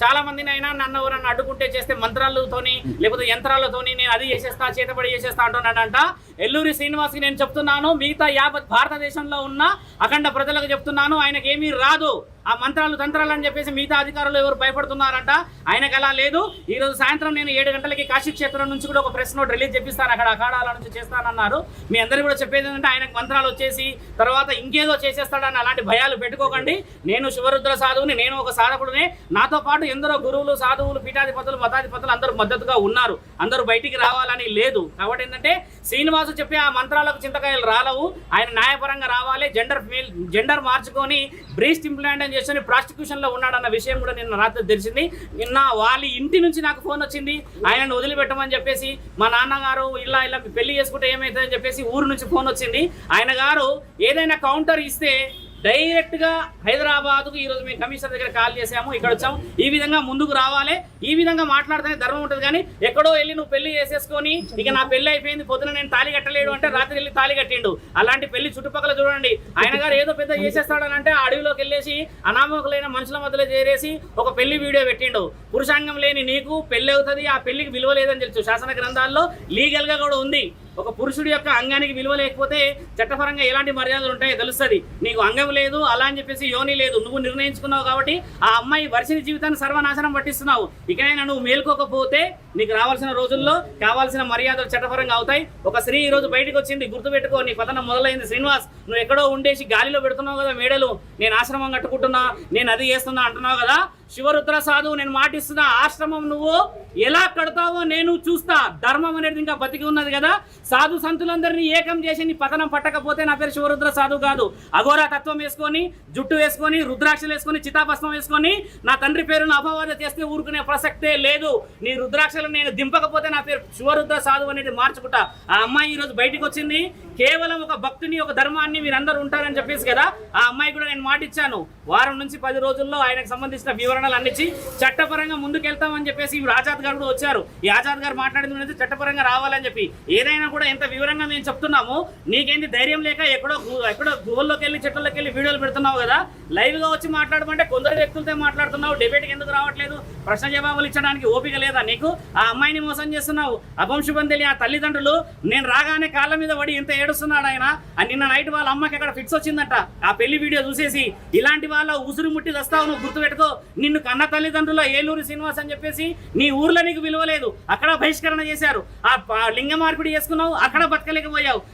చాలా మందిని అయినా నన్ను ఎవరన్నా అడ్డుకుంటే చేస్తే మంత్రాలతోని లేకపోతే యంత్రాలతోని నేను అది చేసేస్తా చేతబడి చేసేస్తా అంటున్నాడంట. ఎల్లూరి శ్రీనివాస్కి నేను చెప్తున్నాను, మిగతా యావత్ భారతదేశంలో ఉన్న అఖండ ప్రజలకు చెప్తున్నాను, ఆయనకి ఏమీ రాదు. ఆ మంత్రాలు తంత్రాలు అని చెప్పేసి మిగతా అధికారులు ఎవరు భయపడుతున్నారంట, ఆయనకు అలా లేదు. ఈరోజు సాయంత్రం నేను 7 గంటలకి కాశీ క్షేత్రం నుంచి కూడా ఒక ప్రెస్ నోట్ రిలీజ్ చేపిస్తాను, అక్కడ అఖాడాల నుంచి చేస్తానన్నారు. మీ అందరూ కూడా చెప్పేది ఏంటంటే ఆయనకు మంత్రాలు వచ్చేసి తర్వాత ఇంకేదో చేసేస్తాడని అలాంటి భయాలు పెట్టుకోకండి. నేను శివరుద్ర సాధువుని, నేను ఒక సాధకుడిని. నాతో పాటు ఎందరో గురువులు, సాధువులు, పీఠాధిపతులు, మతాధిపతులు అందరూ మద్దతుగా ఉన్నారు. అందరూ బయటికి రావాలని లేదు. కాబట్టి ఏంటంటే శ్రీనివాసు చెప్పే ఆ మంత్రాలకు చింతకాయలు రాలవు. ఆయన న్యాయపరంగా రావాలి. జెండర్ మార్చుకొని బ్రీస్ట్ ఇంప్లాంట్ చేసి ప్రాస్టిట్యూషన్ లో ఉన్నాడన్న విషయం కూడా నిన్న రాత్రి తెలిసింది. నిన్న వాళ్ళ ఇంటి నుంచి నాకు ఫోన్ వచ్చింది, ఆయనను వదిలిపెట్టమని చెప్పేసి. మా నాన్నగారు ఇలా పెళ్లి చేసుకుంటే ఏమవుతుందని చెప్పేసి ఊరు నుంచి ఫోన్ వచ్చింది. ఆయన గారు ఏదైనా కౌంటర్ ఇస్తే డైరెక్ట్ గా హైదరాబాద్కు ఈరోజు మేము కమిషనర్ దగ్గర కాల్ చేసాము, ఇక్కడ వచ్చాము. ఈ విధంగా ముందుకు రావాలి, ఈ విధంగా మాట్లాడితేనే ధర్మం ఉంటుంది. కానీ ఎక్కడో వెళ్ళి నువ్వు పెళ్లి చేసేసుకొని ఇక నా పెళ్లి అయిపోయింది, పొద్దున నేను తాళి కట్టలేడు అంటే రాత్రి వెళ్ళి తాళి కట్టిండు. అలాంటి పెళ్లి చుట్టుపక్కల చూడండి. ఆయన గారు ఏదో పెద్ద చేసేస్తాడని అంటే అడవిలోకి వెళ్ళేసి అనామకులైన మనుషుల మధ్యలో చేరేసి ఒక పెళ్లి వీడియో పెట్టిండు. పురుషాంగం లేని నీకు పెళ్లి అవుతుంది, ఆ పెళ్లికి విలువ లేదని తెలుసు. శాసన గ్రంథాల్లో లీగల్ గా కూడా ఉంది. ఒక పురుషుడి యొక్క అంగానికి విలువ లేకపోతే చట్టపరంగా ఎలాంటి మర్యాదలు ఉంటాయో తెలుస్తుంది. నీకు అంగం లేదు అలా అని చెప్పేసి యోని లేదు, నువ్వు నిర్ణయించుకున్నావు. కాబట్టి ఆ అమ్మాయి వర్షిని జీవితాన్ని సర్వనాశనం పట్టిస్తున్నావు. ఇకనైనా నువ్వు మేల్కోకపోతే నీకు రావాల్సిన రోజుల్లో కావాల్సిన మర్యాదలు చట్టపరంగా అవుతాయి. ఒక స్త్రీ ఈ రోజు బయటకు వచ్చింది, గుర్తుపెట్టుకో. నీ పతనం మొదలైంది. శ్రీనివాస్, నువ్వు ఎక్కడో ఉండేసి గాలిలో పెడుతున్నావు కదా మేడలు, నేను ఆశ్రమం కట్టుకుంటున్నా, నేను అది చేస్తున్నా అంటున్నావు కదా. శివరుద్ర సాధువు నేను మాటిస్తున్నా, ఆశ్రమం నువ్వు ఎలా కడతావో నేను చూస్తా. ధర్మం అనేది ఇంకా బతికి ఉన్నది కదా. సాధు సంతులందరినీ ఏకం చేసి నీ పతనం పట్టకపోతే నా పేరు శివరుద్ర సాధువు కాదు. అఘోరా తత్వం వేసుకొని, జుట్టు వేసుకొని, రుద్రాక్షలు వేసుకొని, చితాభస్మం వేసుకొని నా తండ్రి పేరును అపవాద చేస్తే ఊరుకునే ప్రసక్తే లేదు. నీ రుద్రాక్షలు నేను దింపకపోతే నా పేరు శివరుద్ర సాధువు అనేది మార్చుకుంటా. ఆ అమ్మాయి ఈరోజు బయటకు వచ్చింది. కేవలం ఒక భక్తిని, ఒక ధర్మాన్ని మీరందరూ ఉంటారని చెప్పేసి కదా. ఆ అమ్మాయి కూడా నేను మాటిచ్చాను, వారం నుంచి 10 రోజుల్లో ఆయనకు సంబంధించిన వివరణలు అందించి చట్టపరంగా ముందుకెళ్తామని చెప్పేసి ఆజాద్ గారు కూడా వచ్చారు. ఈ ఆజాద్ గారు మాట్లాడింది చట్టపరంగా రావాలని చెప్పి. ఏదైనా కూడా ఎంత వివరంగా మేము చెప్తున్నాము, నీకేంటి ధైర్యం లేక ఎక్కడో గుహల్లోకి వెళ్ళి చెట్లలోకి వెళ్ళి వీడియోలు పెడుతున్నావు కదా. లైవ్ గా వచ్చి మాట్లాడమంటే కొందరు వ్యక్తులతో మాట్లాడుతున్నావు. డిబేట్కి ఎందుకు రావట్లేదు? ప్రశ్న జవాబులు ఇచ్చడానికి ఓపిక లేదా నీకు? ఆ అమ్మాయిని మోసం చేస్తున్నావు. అపంశుభం తెలియ ఆ తల్లిదండ్రులు నేను రాగానే కాళ్ళ మీద పడి ఎంత ఏడుస్తున్నాడు ఆయన. నిన్న నైట్ వాళ్ళ అమ్మకి అక్కడ ఫిక్స్ వచ్చిందంట ఆ పెళ్లి వీడియో చూసేసి. ఇలాంటి వాళ్ళ ఉసురు ముట్టి వస్తావు నువ్వు, గుర్తుపెట్టుకో. నిన్ను కన్న తల్లిదండ్రుల ఏలూరు శ్రీనివాస్ అని చెప్పేసి నీ ఊర్లో నీకు విలువ లేదు, అక్కడ బహిష్కరణ చేశారు. ఆ లింగ మార్పిడి చేసుకున్నావు, అక్కడ బతకలేకపోయావు.